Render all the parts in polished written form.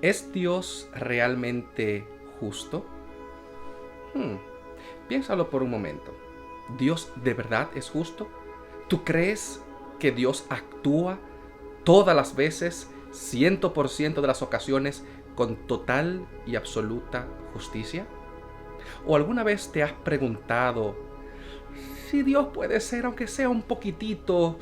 ¿Es Dios realmente justo? Piénsalo por un momento. ¿Dios de verdad es justo? ¿Tú crees que Dios actúa todas las veces, 100% de las ocasiones, con total y absoluta justicia? ¿O alguna vez te has preguntado si Dios puede ser, aunque sea un poquitito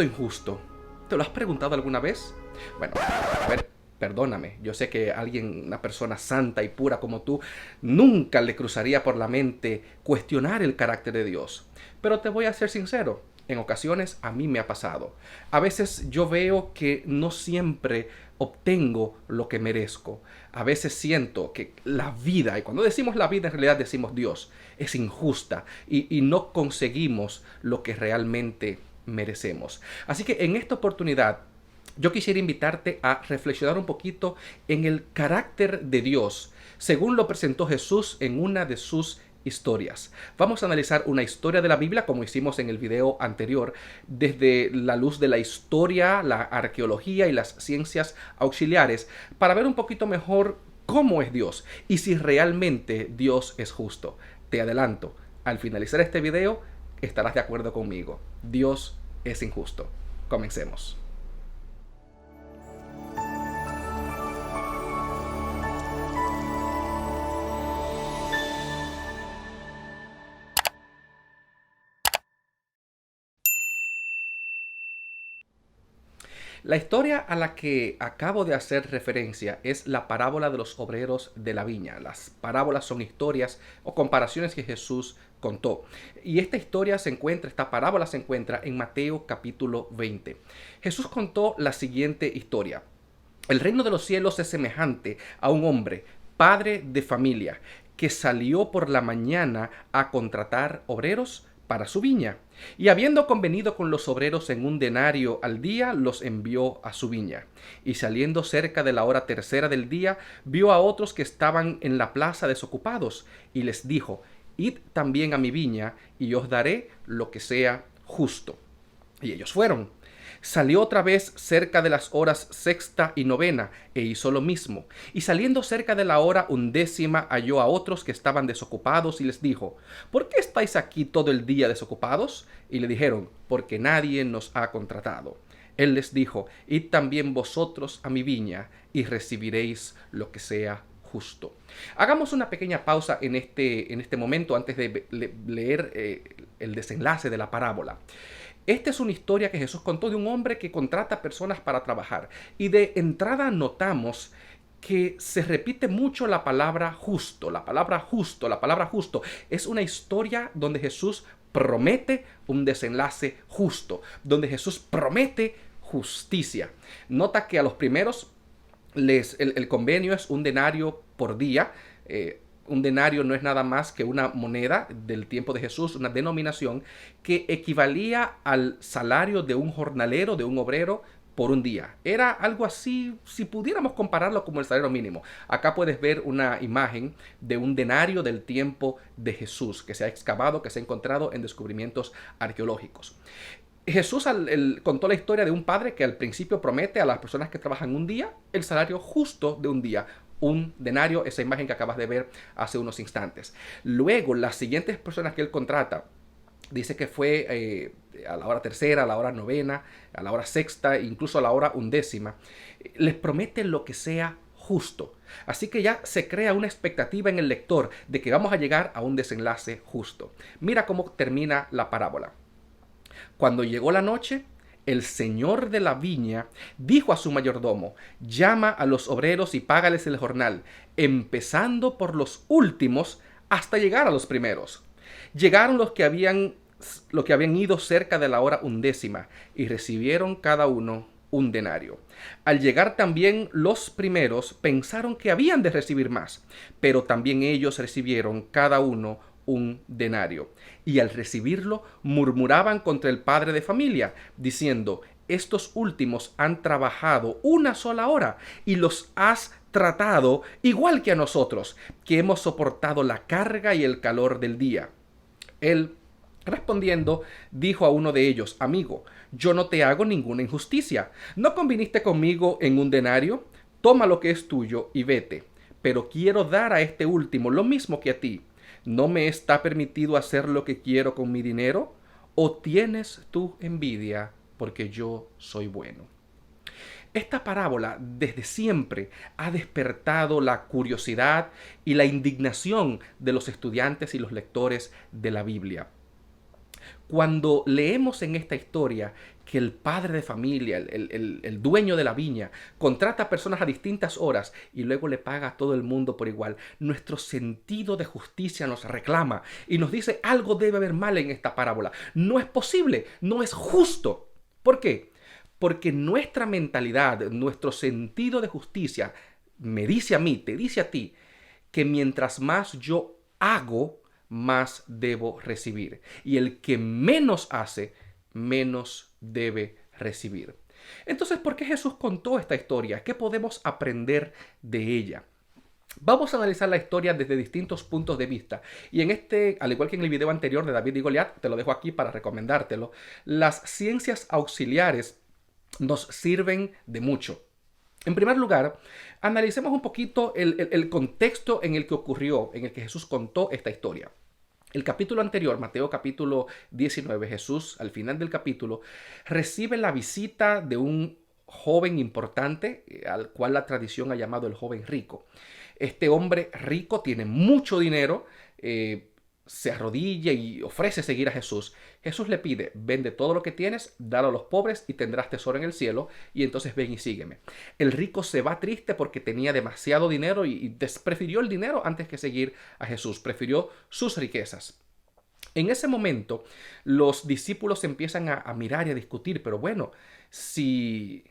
injusto? ¿Te lo has preguntado alguna vez? Bueno, a ver, perdóname, yo sé que una persona santa y pura como tú, nunca le cruzaría por la mente cuestionar el carácter de Dios. Pero te voy a ser sincero, en ocasiones a mí me ha pasado. A veces yo veo que no siempre obtengo lo que merezco. A veces siento que la vida, y cuando decimos la vida en realidad decimos Dios, es injusta y no conseguimos lo que realmente merecemos. Así que en esta oportunidad yo quisiera invitarte a reflexionar un poquito en el carácter de Dios, según lo presentó Jesús en una de sus historias. Vamos a analizar una historia de la Biblia, como hicimos en el video anterior, desde la luz de la historia, la arqueología y las ciencias auxiliares, para ver un poquito mejor cómo es Dios y si realmente Dios es justo. Te adelanto, al finalizar este video estarás de acuerdo conmigo. Dios es injusto. Comencemos. La historia a la que acabo de hacer referencia es la parábola de los obreros de la viña. Las parábolas son historias o comparaciones que Jesús contó. Y esta parábola se encuentra en Mateo capítulo 20. Jesús contó la siguiente historia. El reino de los cielos es semejante a un hombre, padre de familia, que salió por la mañana a contratar obreros para su viña. Y habiendo convenido con los obreros en un denario al día, los envió a su viña. Y saliendo cerca de la hora tercera del día, vio a otros que estaban en la plaza desocupados, y les dijo: Id también a mi viña, y os daré lo que sea justo. Y ellos fueron. Salió otra vez cerca de las horas sexta y novena, e hizo lo mismo. Y saliendo cerca de la hora undécima, halló a otros que estaban desocupados, y les dijo: ¿Por qué estáis aquí todo el día desocupados? Y le dijeron: Porque nadie nos ha contratado. Él les dijo: Id también vosotros a mi viña, y recibiréis lo que sea justo. Hagamos una pequeña pausa en este momento antes de leer el desenlace de la parábola. Esta es una historia que Jesús contó de un hombre que contrata personas para trabajar. Y de entrada notamos que se repite mucho la palabra justo, la palabra justo, la palabra justo. Es una historia donde Jesús promete un desenlace justo, donde Jesús promete justicia. Nota que a los primeros el convenio es un denario por día. Un denario no es nada más que una moneda del tiempo de Jesús, una denominación que equivalía al salario de un jornalero, de un obrero, por un día. Era algo así, si pudiéramos compararlo como el salario mínimo. Acá puedes ver una imagen de un denario del tiempo de Jesús, que se ha excavado, que se ha encontrado en descubrimientos arqueológicos. Jesús contó la historia de un padre que al principio promete a las personas que trabajan un día el salario justo de un día. Un denario, esa imagen que acabas de ver hace unos instantes. Luego, las siguientes personas que él contrata, dice que fue a la hora tercera, a la hora novena, a la hora sexta, incluso a la hora undécima, les promete lo que sea justo. Así que ya se crea una expectativa en el lector de que vamos a llegar a un desenlace justo. Mira cómo termina la parábola. Cuando llegó la noche, el señor de la viña dijo a su mayordomo: llama a los obreros y págales el jornal, empezando por los últimos hasta llegar a los primeros. Llegaron los que habían ido cerca de la hora undécima, y recibieron cada uno un denario. Al llegar también los primeros, pensaron que habían de recibir más, pero también ellos recibieron cada uno un denario. Y al recibirlo, murmuraban contra el padre de familia, diciendo: estos últimos han trabajado una sola hora y los has tratado igual que a nosotros, que hemos soportado la carga y el calor del día. Él, respondiendo, dijo a uno de ellos: amigo, yo no te hago ninguna injusticia. ¿No conviniste conmigo en un denario? toma lo que es tuyo y vete, pero quiero dar a este último lo mismo que a ti. ¿No me está permitido hacer lo que quiero con mi dinero? ¿O tienes tú envidia porque yo soy bueno? Esta parábola desde siempre ha despertado la curiosidad y la indignación de los estudiantes y los lectores de la Biblia. Cuando leemos en esta historia que el padre de familia, el dueño de la viña, contrata a personas a distintas horas y luego le paga a todo el mundo por igual, nuestro sentido de justicia nos reclama y nos dice algo debe haber mal en esta parábola. No es posible, no es justo. ¿Por qué? Porque nuestra mentalidad, nuestro sentido de justicia me dice a mí, te dice a ti, que mientras más yo hago, más debo recibir. Y el que menos hace, menos debe recibir. Entonces, ¿por qué Jesús contó esta historia? ¿Qué podemos aprender de ella? Vamos a analizar la historia desde distintos puntos de vista. Y en este, al igual que en el video anterior de David y Goliat, te lo dejo aquí para recomendártelo, las ciencias auxiliares nos sirven de mucho. En primer lugar, analicemos un poquito el contexto en el que ocurrió, en el que Jesús contó esta historia. El capítulo anterior, Mateo capítulo 19, Jesús al final del capítulo recibe la visita de un joven importante, al cual la tradición ha llamado el joven rico. Este hombre rico tiene mucho dinero, se arrodilla y ofrece seguir a Jesús. Jesús le pide, vende todo lo que tienes, dalo a los pobres y tendrás tesoro en el cielo, y entonces ven y sígueme. El rico se va triste porque tenía demasiado dinero y prefirió el dinero antes que seguir a Jesús, prefirió sus riquezas. En ese momento, los discípulos empiezan a mirar y a discutir, pero bueno, si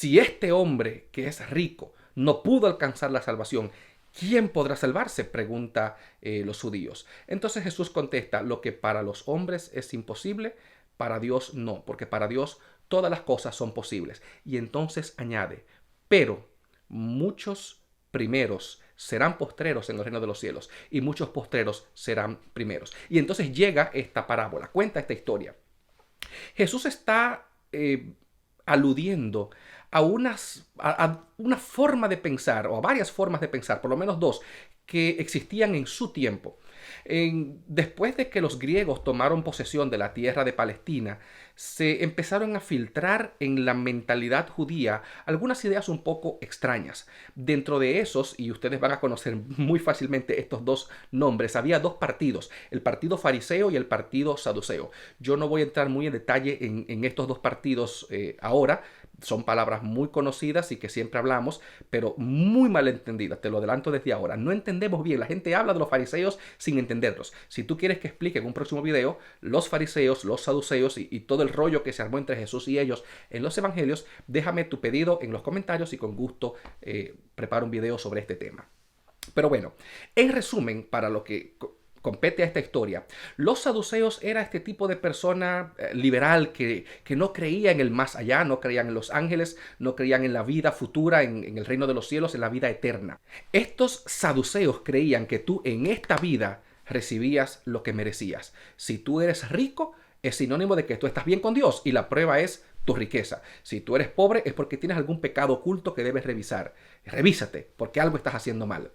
este hombre que es rico no pudo alcanzar la salvación, ¿quién podrá salvarse? Pregunta los judíos. Entonces Jesús contesta, lo que para los hombres es imposible, para Dios no, porque para Dios todas las cosas son posibles. Y entonces añade, pero muchos primeros serán postreros en el reino de los cielos y muchos postreros serán primeros. Y entonces llega esta parábola, cuenta esta historia. Jesús está aludiendo a una forma de pensar, o a varias formas de pensar, por lo menos dos, que existían en su tiempo. Después de que los griegos tomaron posesión de la tierra de Palestina, se empezaron a filtrar en la mentalidad judía algunas ideas un poco extrañas. Dentro de esos, y ustedes van a conocer muy fácilmente estos dos nombres, había dos partidos, el partido fariseo y el partido saduceo. Yo no voy a entrar muy en detalle en estos dos partidos ahora. Son palabras muy conocidas y que siempre hablamos, pero muy mal entendidas. Te lo adelanto desde ahora. No entendemos bien. La gente habla de los fariseos sin entenderlos. Si tú quieres que explique en un próximo video los fariseos, los saduceos y todo el rollo que se armó entre Jesús y ellos en los evangelios, déjame tu pedido en los comentarios y con gusto preparo un video sobre este tema. Pero bueno, en resumen, para lo que compete a esta historia, los saduceos era este tipo de persona liberal que no creía en el más allá, no creían en los ángeles, no creían en la vida futura, en el reino de los cielos, en la vida eterna. Estos saduceos creían que tú en esta vida recibías lo que merecías. Si tú eres rico, es sinónimo de que tú estás bien con Dios y la prueba es tu riqueza. Si tú eres pobre es porque tienes algún pecado oculto que debes revisar. Revísate, porque algo estás haciendo mal.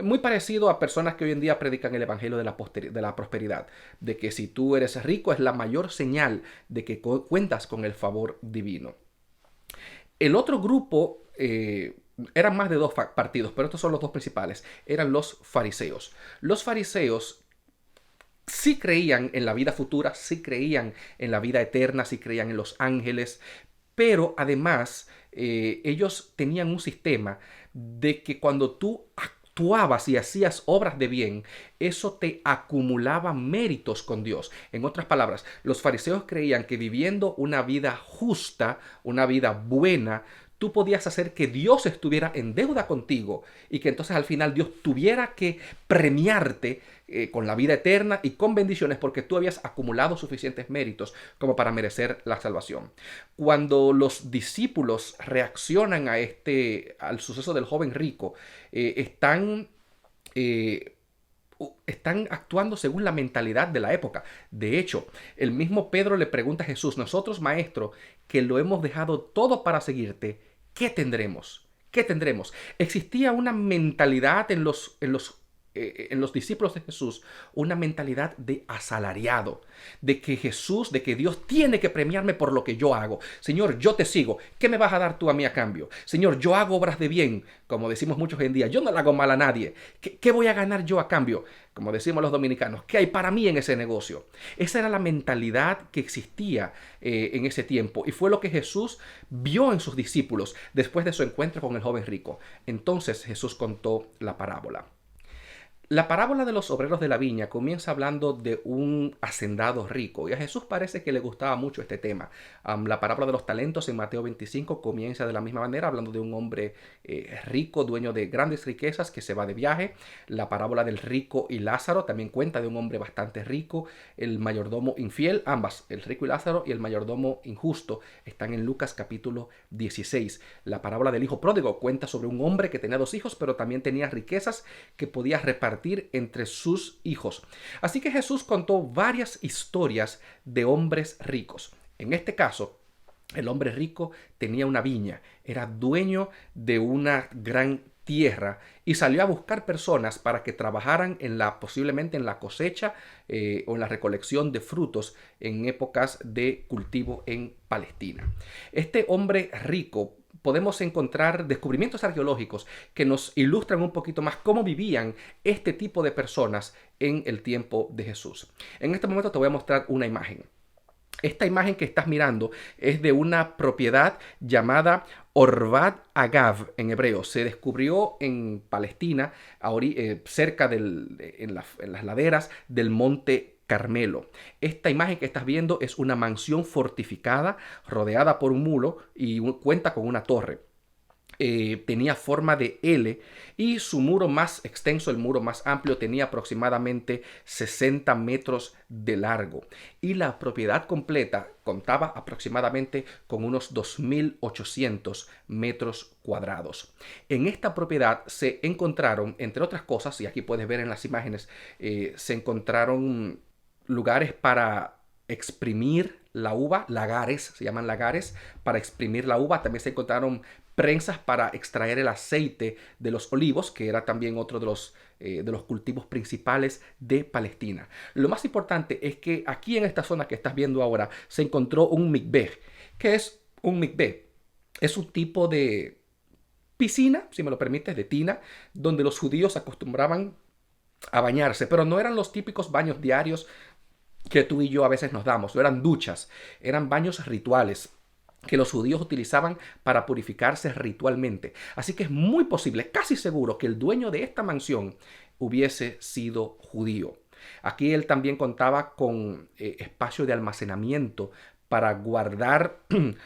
Muy parecido a personas que hoy en día predican el evangelio de la prosperidad, de que si tú eres rico es la mayor señal de que cuentas con el favor divino. El otro grupo eran más de dos partidos, pero estos son los dos principales, eran los fariseos. Los fariseos sí creían en la vida futura, sí creían en la vida eterna, sí creían en los ángeles, pero además ellos tenían un sistema de que cuando tú actuabas y hacías obras de bien, eso te acumulaba méritos con Dios. En otras palabras, los fariseos creían que viviendo una vida justa, una vida buena, tú podías hacer que Dios estuviera en deuda contigo y que entonces al final Dios tuviera que premiarte con la vida eterna y con bendiciones porque tú habías acumulado suficientes méritos como para merecer la salvación. Cuando los discípulos reaccionan al suceso del joven rico, están actuando según la mentalidad de la época. De hecho, el mismo Pedro le pregunta a Jesús, nosotros, maestro, que lo hemos dejado todo para seguirte, ¿qué tendremos? ¿qué tendremos? Existía una mentalidad en los discípulos de Jesús, una mentalidad de asalariado, de que Dios tiene que premiarme por lo que yo hago. Señor, yo te sigo, ¿qué me vas a dar tú a mí a cambio? Señor, yo hago obras de bien, como decimos muchos hoy en día, yo no le hago mal a nadie. ¿Qué voy a ganar yo a cambio? Como decimos los dominicanos, ¿qué hay para mí en ese negocio? Esa era la mentalidad que existía en ese tiempo y fue lo que Jesús vio en sus discípulos después de su encuentro con el joven rico. Entonces Jesús contó la parábola. La parábola de los obreros de la viña comienza hablando de un hacendado rico y a Jesús parece que le gustaba mucho este tema. La parábola de los talentos en Mateo 25 comienza de la misma manera hablando de un hombre rico, dueño de grandes riquezas que se va de viaje. La parábola del rico y Lázaro también cuenta de un hombre bastante rico, el mayordomo infiel, ambas, el rico y Lázaro y el mayordomo injusto, están en Lucas capítulo 16. La parábola del hijo pródigo cuenta sobre un hombre que tenía dos hijos pero también tenía riquezas que podía repartir entre sus hijos. Así que Jesús contó varias historias de hombres ricos. En este caso, el hombre rico tenía una viña, era dueño de una gran tierra y salió a buscar personas para que trabajaran posiblemente en la cosecha o en la recolección de frutos en épocas de cultivo en Palestina. Este hombre rico, podemos encontrar descubrimientos arqueológicos que nos ilustran un poquito más cómo vivían este tipo de personas en el tiempo de Jesús. En este momento te voy a mostrar una imagen. Esta imagen que estás mirando es de una propiedad llamada Orvat Agav en hebreo. Se descubrió en Palestina, cerca en las laderas del monte Carmelo. Esta imagen que estás viendo es una mansión fortificada rodeada por un muro y cuenta con una torre. Tenía forma de L y su muro más extenso, el muro más amplio, tenía aproximadamente 60 metros de largo y la propiedad completa contaba aproximadamente con unos 2.800 metros cuadrados. En esta propiedad se encontraron, entre otras cosas, y aquí puedes ver en las imágenes, se encontraron lugares para exprimir la uva, lagares, se llaman lagares, para exprimir la uva. También se encontraron prensas para extraer el aceite de los olivos, que era también otro de los cultivos principales de Palestina. Lo más importante es que aquí en esta zona que estás viendo ahora se encontró un mikveh. ¿Qué es un mikveh? Es un tipo de piscina, si me lo permites, de tina, donde los judíos acostumbraban a bañarse, pero no eran los típicos baños diarios que tú y yo a veces nos damos, no eran duchas, eran baños rituales que los judíos utilizaban para purificarse ritualmente. Así que es muy posible, casi seguro, que el dueño de esta mansión hubiese sido judío. Aquí él también contaba con espacio de almacenamiento para guardar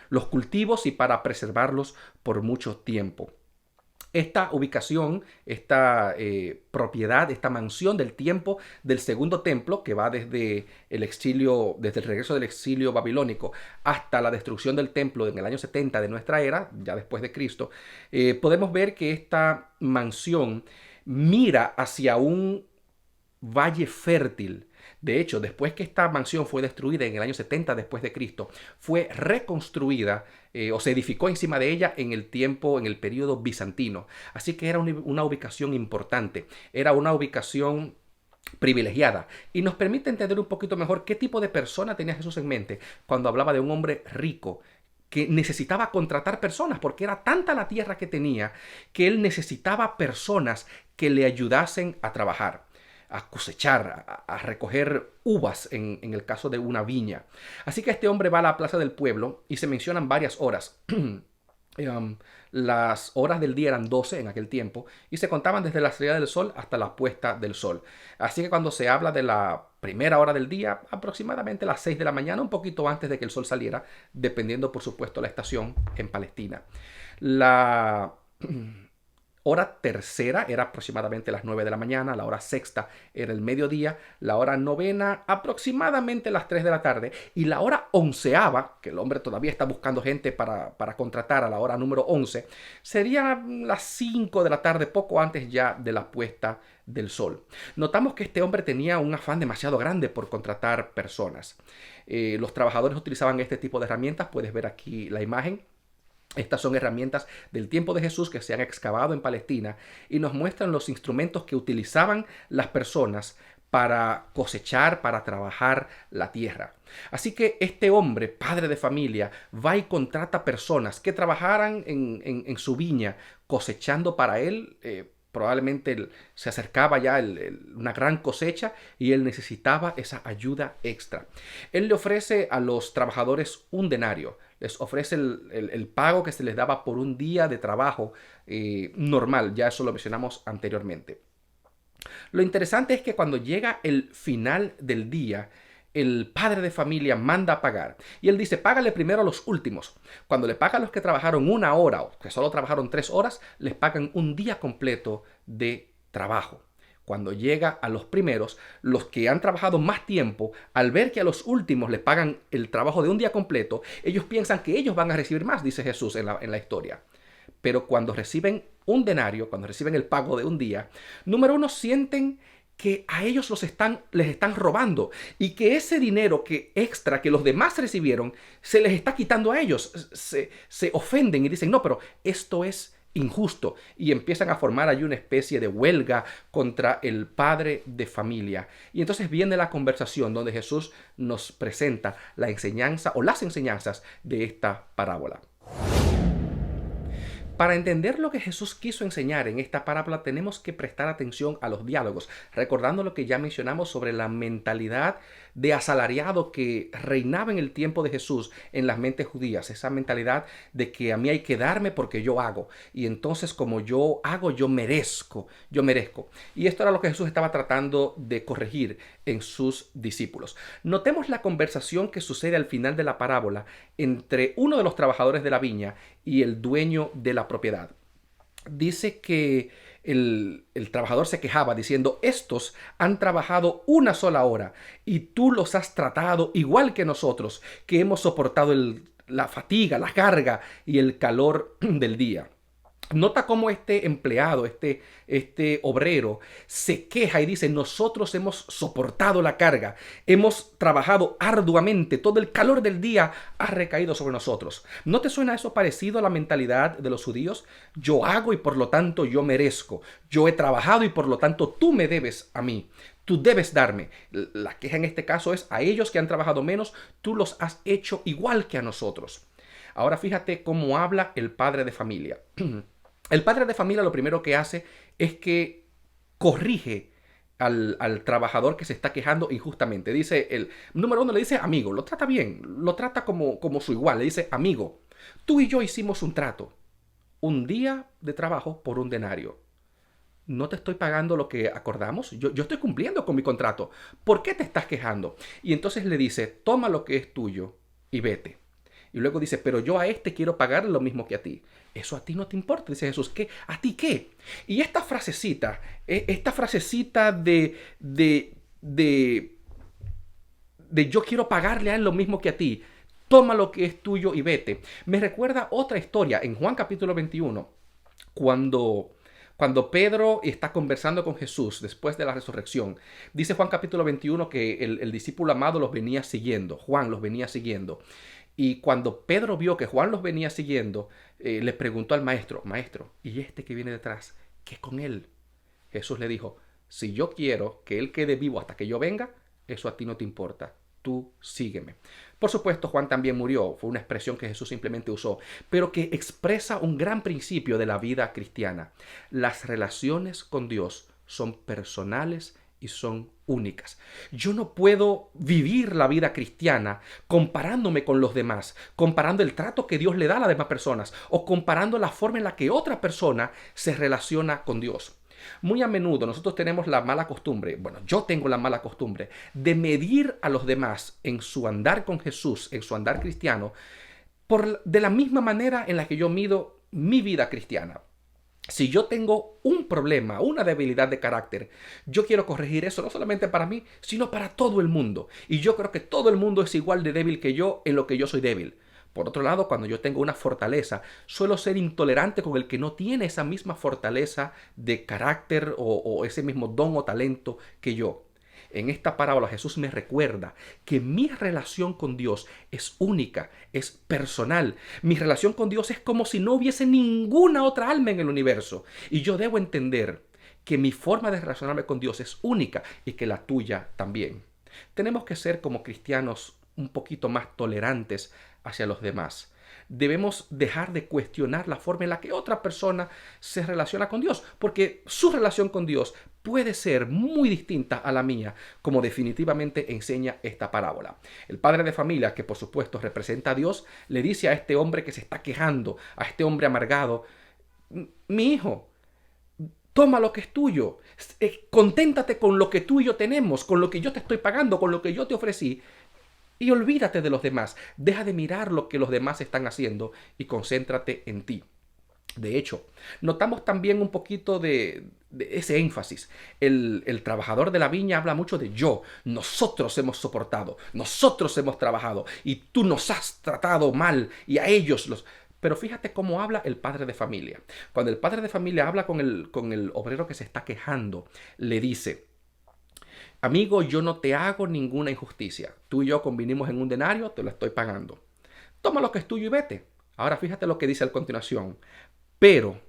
los cultivos y para preservarlos por mucho tiempo. Esta ubicación, esta propiedad, esta mansión del tiempo del segundo templo, que va desde desde el regreso del exilio babilónico hasta la destrucción del templo en el año 70 de nuestra era, ya después de Cristo, podemos ver que esta mansión mira hacia un valle fértil. De hecho, después que esta mansión fue destruida en el año 70 después de Cristo, fue reconstruida o se edificó encima de ella en el periodo bizantino. Así que era una ubicación importante, era una ubicación privilegiada y nos permite entender un poquito mejor qué tipo de persona tenía Jesús en mente cuando hablaba de un hombre rico que necesitaba contratar personas porque era tanta la tierra que tenía que él necesitaba personas que le ayudasen a trabajar, a cosechar, a recoger uvas en el caso de una viña. Así que este hombre va a la plaza del pueblo y se mencionan varias horas. Las horas del día eran 12 en aquel tiempo y se contaban desde la salida del sol hasta la puesta del sol. Así que cuando se habla de la primera hora del día, aproximadamente las 6 de la mañana, un poquito antes de que el sol saliera, dependiendo por supuesto la estación en Palestina. La hora tercera era aproximadamente las 9 de la mañana, la hora sexta era el mediodía, la hora novena aproximadamente las 3 de la tarde y la hora onceava, que el hombre todavía está buscando gente para contratar a la hora número 11, sería las 5 de la tarde, poco antes ya de la puesta del sol. Notamos que este hombre tenía un afán demasiado grande por contratar personas. Los trabajadores utilizaban este tipo de herramientas, puedes ver aquí la imagen. Estas son herramientas del tiempo de Jesús que se han excavado en Palestina y nos muestran los instrumentos que utilizaban las personas para cosechar, para trabajar la tierra. Así que este hombre, padre de familia, va y contrata personas que trabajaran en su viña, cosechando para él. Probablemente se acercaba ya una gran cosecha y él necesitaba esa ayuda extra. Él le ofrece a los trabajadores un denario, les ofrece el pago que se les daba por un día de trabajo normal, ya eso lo mencionamos anteriormente. Lo interesante es que cuando llega el final del día, el padre de familia manda a pagar. Y él dice, págale primero a los últimos. Cuando le pagan a los que trabajaron una hora o que solo trabajaron 3 horas, les pagan un día completo de trabajo. Cuando llega a los primeros, los que han trabajado más tiempo, al ver que a los últimos les pagan el trabajo de un día completo, ellos piensan que ellos van a recibir más, dice Jesús en la historia. Pero cuando reciben un denario, cuando reciben el pago de un día, número uno, sienten que a ellos les están robando y que ese dinero que extra que los demás recibieron se les está quitando a ellos. Se ofenden y dicen, no, pero esto es injusto, y empiezan a formar ahí una especie de huelga contra el padre de familia. Y entonces viene la conversación donde Jesús nos presenta la enseñanza o las enseñanzas de esta parábola. Para entender lo que Jesús quiso enseñar en esta parábola, tenemos que prestar atención a los diálogos, recordando lo que ya mencionamos sobre la mentalidad de asalariado que reinaba en el tiempo de Jesús en las mentes judías, esa mentalidad de que a mí hay que darme porque yo hago, y entonces como yo hago, yo merezco. Y esto era lo que Jesús estaba tratando de corregir en sus discípulos. Notemos la conversación que sucede al final de la parábola entre uno de los trabajadores de la viña y el dueño de la propiedad. Dice que el trabajador se quejaba diciendo, estos han trabajado una sola hora y tú los has tratado igual que nosotros, que hemos soportado la fatiga, la carga y el calor del día. Nota cómo este empleado, este obrero, se queja y dice, nosotros hemos soportado la carga, hemos trabajado arduamente, todo el calor del día ha recaído sobre nosotros. ¿No te suena eso parecido a la mentalidad de los judíos? Yo hago y por lo tanto yo merezco. Yo he trabajado y por lo tanto tú me debes a mí. Tú debes darme. La queja en este caso es a ellos que han trabajado menos, tú los has hecho igual que a nosotros. Ahora fíjate cómo habla el padre de familia. El padre de familia lo primero que hace es que corrige al trabajador que se está quejando injustamente. Dice, el número uno le dice amigo, lo trata bien, lo trata como su igual, le dice amigo, tú y yo hicimos un trato, un día de trabajo por un denario. No te estoy pagando lo que acordamos, yo estoy cumpliendo con mi contrato, ¿por qué te estás quejando? Y entonces le dice, toma lo que es tuyo y vete. Y luego dice, pero yo a este quiero pagar lo mismo que a ti. Eso a ti no te importa, dice Jesús. ¿Qué? ¿A ti qué? Y esta frasecita de yo quiero pagarle a él lo mismo que a ti, toma lo que es tuyo y vete, me recuerda otra historia en Juan capítulo 21, cuando Pedro está conversando con Jesús después de la resurrección. Dice Juan capítulo 21 que el discípulo amado los venía siguiendo, Juan los venía siguiendo. Y cuando Pedro vio que Juan los venía siguiendo, le preguntó al maestro, maestro, ¿y este que viene detrás? ¿Qué con él? Jesús le dijo, si yo quiero que él quede vivo hasta que yo venga, eso a ti no te importa. Tú sígueme. Por supuesto, Juan también murió. Fue una expresión que Jesús simplemente usó, pero que expresa un gran principio de la vida cristiana. Las relaciones con Dios son personales y son únicas. Yo no puedo vivir la vida cristiana comparándome con los demás, comparando el trato que Dios le da a las demás personas o comparando la forma en la que otra persona se relaciona con Dios. Muy a menudo nosotros tenemos la mala costumbre, bueno, yo tengo la mala costumbre de medir a los demás en su andar con Jesús, en su andar cristiano, de la misma manera en la que yo mido mi vida cristiana. Si yo tengo un problema, una debilidad de carácter, yo quiero corregir eso no solamente para mí, sino para todo el mundo. Y yo creo que todo el mundo es igual de débil que yo en lo que yo soy débil. Por otro lado, cuando yo tengo una fortaleza, suelo ser intolerante con el que no tiene esa misma fortaleza de carácter o ese mismo don o talento que yo. En esta parábola Jesús me recuerda que mi relación con Dios es única, es personal. Mi relación con Dios es como si no hubiese ninguna otra alma en el universo. Y yo debo entender que mi forma de relacionarme con Dios es única y que la tuya también. Tenemos que ser como cristianos un poquito más tolerantes hacia los demás. Debemos dejar de cuestionar la forma en la que otra persona se relaciona con Dios, porque su relación con Dios puede ser muy distinta a la mía, como definitivamente enseña esta parábola. El padre de familia, que por supuesto representa a Dios, le dice a este hombre que se está quejando, a este hombre amargado: mi hijo, toma lo que es tuyo, conténtate con lo que tú y yo tenemos, con lo que yo te estoy pagando, con lo que yo te ofrecí, y olvídate de los demás. Deja de mirar lo que los demás están haciendo y concéntrate en ti. De hecho, notamos también un poquito de ese énfasis. El trabajador de la viña habla mucho de yo. Nosotros hemos soportado, nosotros hemos trabajado y tú nos has tratado mal y a ellos los... Pero fíjate cómo habla el padre de familia. Cuando el padre de familia habla con el obrero que se está quejando, le dice: amigo, yo no te hago ninguna injusticia. Tú y yo convinimos en un denario, te lo estoy pagando. Toma lo que es tuyo y vete. Ahora fíjate lo que dice a continuación. Pero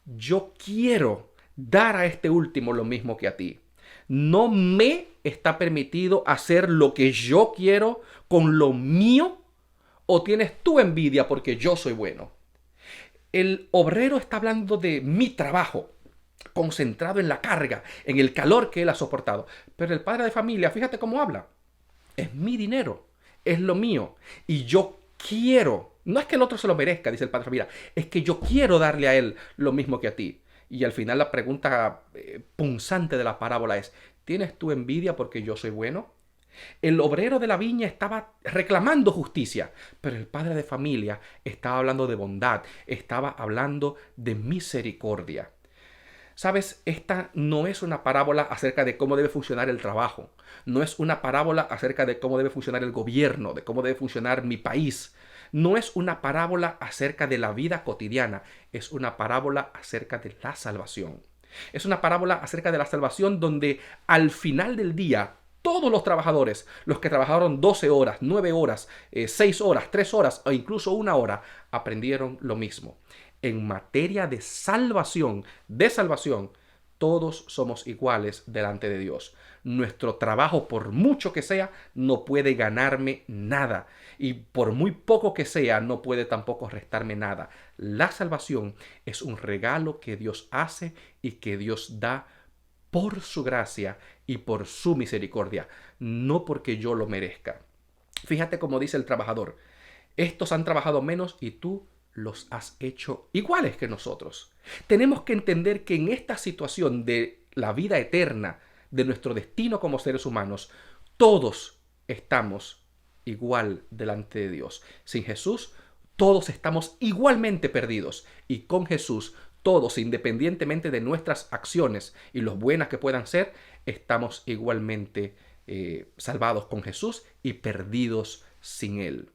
yo quiero dar a este último lo mismo que a ti. No me está permitido hacer lo que yo quiero con lo mío, o tienes tu envidia porque yo soy bueno. El obrero está hablando de mi trabajo, concentrado en la carga, en el calor que él ha soportado. Pero el padre de familia, fíjate cómo habla. Es mi dinero, es lo mío. Y yo quiero, no es que el otro se lo merezca, dice el padre de familia, es que yo quiero darle a él lo mismo que a ti. Y al final la pregunta punzante de la parábola es: ¿tienes tu envidia porque yo soy bueno? El obrero de la viña estaba reclamando justicia, pero el padre de familia estaba hablando de bondad, estaba hablando de misericordia. Sabes, esta no es una parábola acerca de cómo debe funcionar el trabajo, no es una parábola acerca de cómo debe funcionar el gobierno, de cómo debe funcionar mi país, no es una parábola acerca de la vida cotidiana, es una parábola acerca de la salvación. Es una parábola acerca de la salvación donde al final del día todos los trabajadores, los que trabajaron 12 horas, 9 horas, 6 horas, 3 horas o incluso 1 hora, aprendieron lo mismo. En materia de salvación, todos somos iguales delante de Dios. Nuestro trabajo, por mucho que sea, no puede ganarme nada. Y por muy poco que sea, no puede tampoco restarme nada. La salvación es un regalo que Dios hace y que Dios da por su gracia y por su misericordia, no porque yo lo merezca. Fíjate cómo dice el trabajador: estos han trabajado menos y tú los has hecho iguales que nosotros. Tenemos que entender que en esta situación de la vida eterna, de nuestro destino como seres humanos, todos estamos igual delante de Dios. Sin Jesús, todos estamos igualmente perdidos, y con Jesús, todos, independientemente de nuestras acciones y lo buenas que puedan ser, estamos igualmente salvados con Jesús y perdidos sin Él.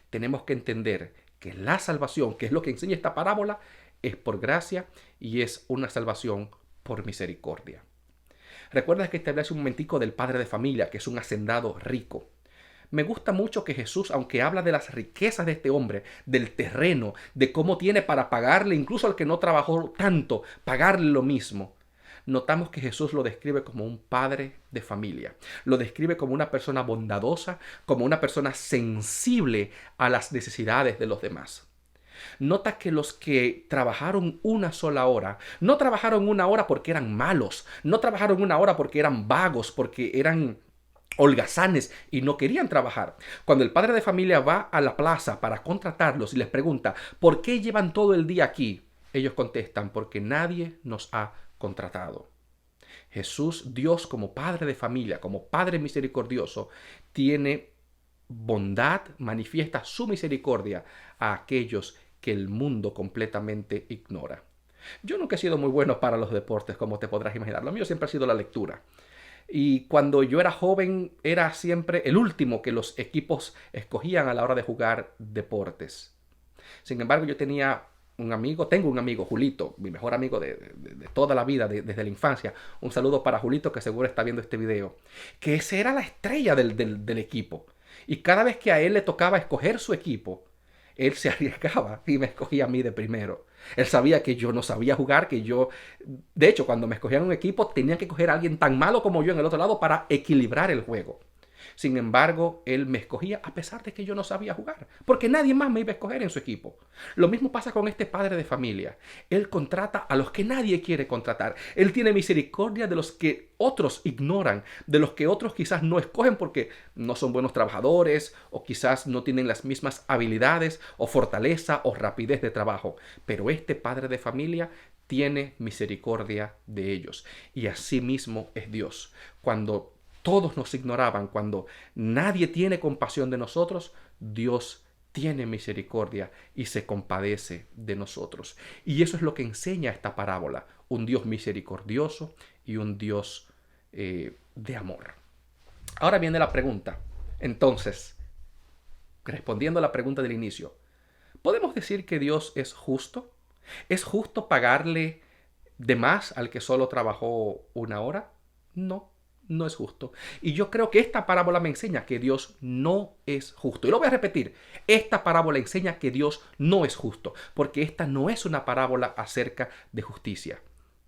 Tenemos que entender que la salvación, que es lo que enseña esta parábola, es por gracia y es una salvación por misericordia. Recuerda que te hablé hace un momentico del padre de familia, que es un hacendado rico. Me gusta mucho que Jesús, aunque habla de las riquezas de este hombre, del terreno, de cómo tiene para pagarle, incluso al que no trabajó tanto, pagarle lo mismo, notamos que Jesús lo describe como un padre de familia. Lo describe como una persona bondadosa, como una persona sensible a las necesidades de los demás. Nota que los que trabajaron una sola hora, no trabajaron 1 hora porque eran malos, no trabajaron 1 hora porque eran vagos, porque eran holgazanes y no querían trabajar. Cuando el padre de familia va a la plaza para contratarlos y les pregunta: ¿por qué llevan todo el día aquí? Ellos contestan: porque nadie nos ha contratado. Jesús, Dios, como padre de familia, como padre misericordioso, tiene bondad, manifiesta su misericordia a aquellos que el mundo completamente ignora. Yo nunca he sido muy bueno para los deportes, como te podrás imaginar. Lo mío siempre ha sido la lectura. Y cuando yo era joven, era siempre el último que los equipos escogían a la hora de jugar deportes. Sin embargo, yo tenía un amigo, tengo un amigo, Julito, mi mejor amigo de toda la vida, desde la infancia. Un saludo para Julito, que seguro está viendo este video. Que ese era la estrella del equipo. Y cada vez que a él le tocaba escoger su equipo, él se arriesgaba y me escogía a mí de primero. Él sabía que yo no sabía jugar, que yo... De hecho, cuando me escogían un equipo, tenían que coger a alguien tan malo como yo en el otro lado para equilibrar el juego. Sin embargo, él me escogía a pesar de que yo no sabía jugar, porque nadie más me iba a escoger en su equipo. Lo mismo pasa con este padre de familia. Él contrata a los que nadie quiere contratar. Él tiene misericordia de los que otros ignoran, de los que otros quizás no escogen porque no son buenos trabajadores o quizás no tienen las mismas habilidades o fortaleza o rapidez de trabajo. Pero este padre de familia tiene misericordia de ellos. Y así mismo es Dios. Cuando todos nos ignoraban, cuando nadie tiene compasión de nosotros, Dios tiene misericordia y se compadece de nosotros. Y eso es lo que enseña esta parábola, un Dios misericordioso y un Dios de amor. Ahora viene la pregunta. Entonces, respondiendo a la pregunta del inicio, ¿podemos decir que Dios es justo? ¿Es justo pagarle de más al que solo trabajó una hora? No. No es justo. Y yo creo que esta parábola me enseña que Dios no es justo. Y lo voy a repetir. Esta parábola enseña que Dios no es justo. Porque esta no es una parábola acerca de justicia.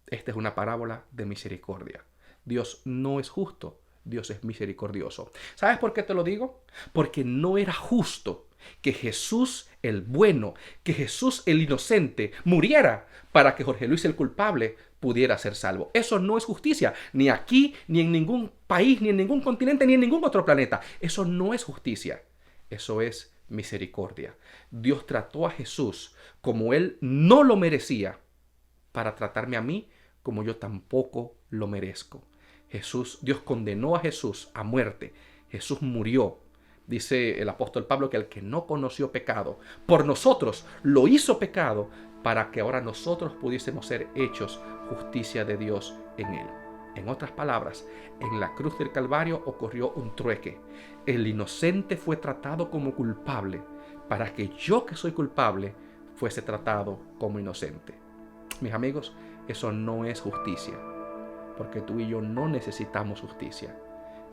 Esta es una parábola de misericordia. Dios no es justo. Dios es misericordioso. ¿Sabes por qué te lo digo? Porque no era justo que Jesús el bueno, que Jesús el inocente muriera para que Jorge Luis el culpable pudiera ser salvo. Eso no es justicia, ni aquí, ni en ningún país, ni en ningún continente, ni en ningún otro planeta. Eso no es justicia. Eso es misericordia. Dios trató a Jesús como él no lo merecía para tratarme a mí como yo tampoco lo merezco. Dios condenó a Jesús a muerte. Jesús murió. Dice el apóstol Pablo que el que no conoció pecado, por nosotros lo hizo pecado para que ahora nosotros pudiésemos ser hechos justicia de Dios en él. En otras palabras, en la cruz del Calvario ocurrió un trueque. El inocente fue tratado como culpable para que yo, que soy culpable, fuese tratado como inocente. Mis amigos, eso no es justicia, porque tú y yo no necesitamos justicia.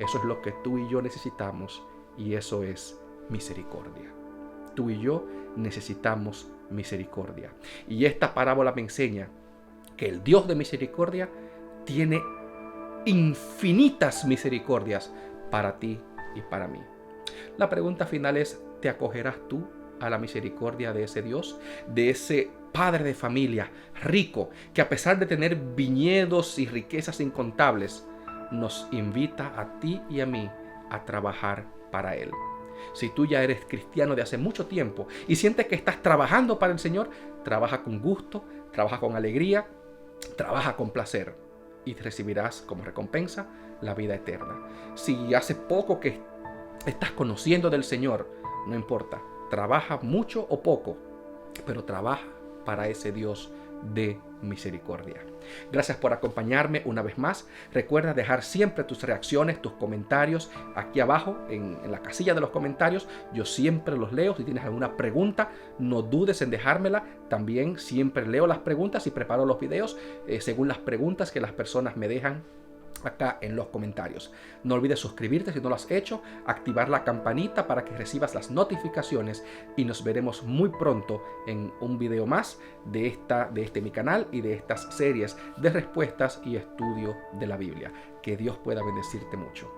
Eso es lo que tú y yo necesitamos, y eso es misericordia. Tú y yo necesitamos misericordia. Y esta parábola me enseña que el Dios de misericordia tiene infinitas misericordias para ti y para mí. La pregunta final es, ¿te acogerás tú a la misericordia de ese Dios? De ese padre de familia rico que, a pesar de tener viñedos y riquezas incontables, nos invita a ti y a mí a trabajar para Él. Si tú ya eres cristiano de hace mucho tiempo y sientes que estás trabajando para el Señor, trabaja con gusto, trabaja con alegría, trabaja con placer y recibirás como recompensa la vida eterna. Si hace poco que estás conociendo del Señor, no importa, trabaja mucho o poco, pero trabaja para ese Dios de misericordia. Gracias por acompañarme una vez más. Recuerda dejar siempre tus reacciones, tus comentarios aquí abajo en la casilla de los comentarios. Yo siempre los leo. Si tienes alguna pregunta, no dudes en dejármela. También siempre leo las preguntas y preparo los videos según las preguntas que las personas me dejan acá en los comentarios. No olvides suscribirte si no lo has hecho, activar la campanita para que recibas las notificaciones, y nos veremos muy pronto en un video más de este mi canal y de estas series de respuestas y estudio de la Biblia. Que Dios pueda bendecirte mucho.